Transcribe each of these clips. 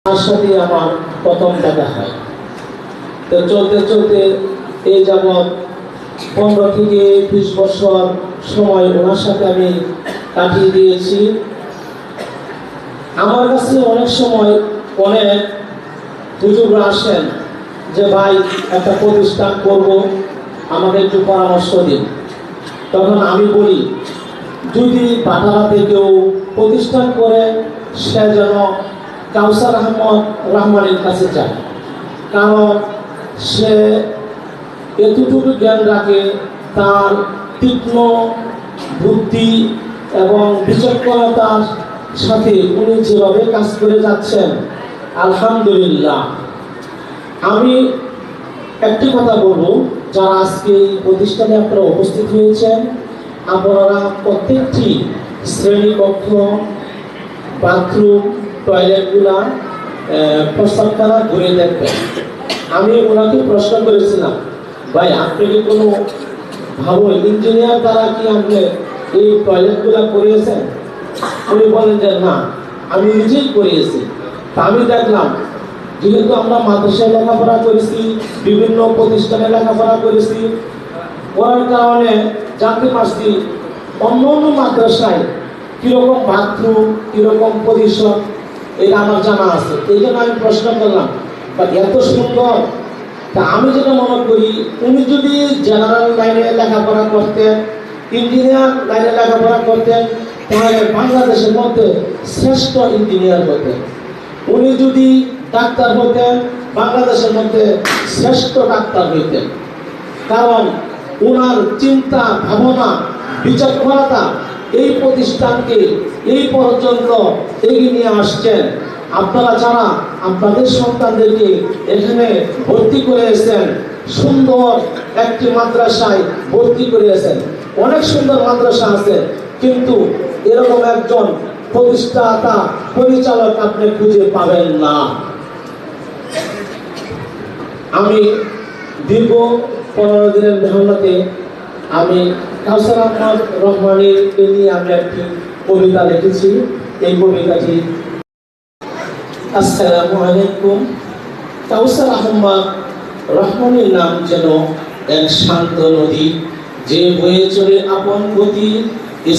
তার সাথে আমার প্রথম দেখা হয়। তো চলতে চলতে এই যাবৎ 15 থেকে 20 বছর সময় ওনার সাথে আমি কাটিয়ে দিয়েছি। আমার কাছে অনেক সময় অনেক হুজুররা আসেন যে ভাই একটা প্রতিষ্ঠান করব, আমাকে একটু পরামর্শ দিন। তখন আমি বলি, যদি পাঠারাতে কেউ প্রতিষ্ঠান করে সে যেন কাউসার আহমদ রহমানের কাছে যায়, কারণ সে এতটুকু জ্ঞান রাখে, তার তীক্ষ্ণ বুদ্ধি এবং বিচক্ষণতার সাথে উনি যেভাবে কাজ করে যাচ্ছেন, আলহামদুলিল্লাহ। আমি একটি কথা বলবো, যারা আজকে এই প্রতিষ্ঠানে আপনারা উপস্থিত হয়েছেন, আপনারা প্রত্যেকটি শ্রেণীকক্ষ, বাথরুম, টয়লেটগুলা, প্রস্তাবখানা ঘুরে দেখবেন। আমি ওনাকে প্রশ্ন করেছিলাম, ভাই আপনি কি কোনো ভালো ইঞ্জিনিয়ার দ্বারা কি আপনি এই টয়লেটগুলা করিয়েছেন? উনি বলেন যে না, আমি নিজেই করিয়েছি। তা আমি দেখলাম, যেহেতু আমরা মাদ্রাসায় লেখাপড়া করেছি, বিভিন্ন প্রতিষ্ঠানে লেখাপড়া করেছি, করার কারণে জানতে পারছি অন্য অন্য মাদ্রাসায় কিরকম বাথরুম, কিরকম পরিসর, এটা আমার জানা আছে। এই জন্য আমি প্রশ্ন করলাম, বা এত সুন্দর। তা আমি যেটা মনে করি, উনি যদি জেনারেল লাইনে লেখাপড়া করতেন, ইঞ্জিনিয়ার লাইনে লেখাপড়া করতেন, তাহলে বাংলাদেশের মধ্যে শ্রেষ্ঠ ইঞ্জিনিয়ার হতেন। উনি যদি ডাক্তার হতেন, বাংলাদেশের মধ্যে শ্রেষ্ঠ ডাক্তার হইতেন। কারণ ওনার চিন্তা, ভাবনা, বিচক্ষণতা এই প্রতিষ্ঠানকে এই পর্যন্ত এগিয়ে নিয়ে আসছেন। আপনারা যারা আপনাদের সন্তানদেরকে এখানে ভর্তি করেছেন, সুন্দর একটি মাদ্রাসায় ভর্তি করেছেন, অনেক সুন্দর মাদ্রাসা আছে, কিন্তু এরকম একজন প্রতিষ্ঠাতা, পরিচালক আপনি খুঁজে পাবেন না। আমি দীর্ঘ 15 দিনের মেহনতে আমি কাউসার আহমদ রহমানীকে নিয়ে আমি একটি কবিতা লিখেছি। এই কবিতাটি, আসসালামু আলাইকুম। কাউসার আহমদ রহমানীর নাম যেন এক শান্ত নদী, যে বয়ে চলে আপন গতি,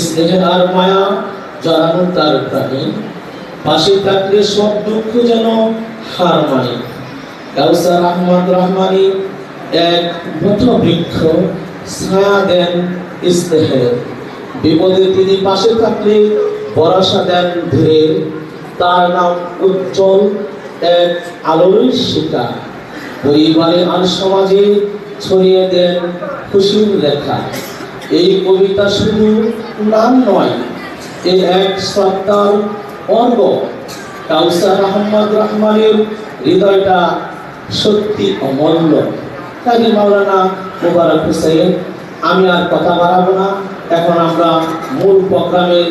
স্নেহের আর মায়া জড়ানো তার প্রাণী, পাশে থাকলে সব দুঃখ যেন হার মানে। কাউসার আহমদ রহমানী এক বট বৃক্ষ, ছায়া দেন স্নেহের, বিপদে তিনি পাশে থাকলে ভরসা দেন ধীরে। তার নাম উজ্জ্বল এক আলোর শিখা, পরিবারে আর সমাজে ছড়িয়ে দেন খুশির লেখা। এই কবিতা শুধু নাম নয়, এ এক শ্রদ্ধার অঙ্গ। কাউসার আহমদ রহমানের হৃদয়টা সত্যি অমূল্য। কাজী মাওলানা মোবারক হোসেন। আমি আর কথা বাড়াবো না, এখন আমরা মূল প্রোগ্রামের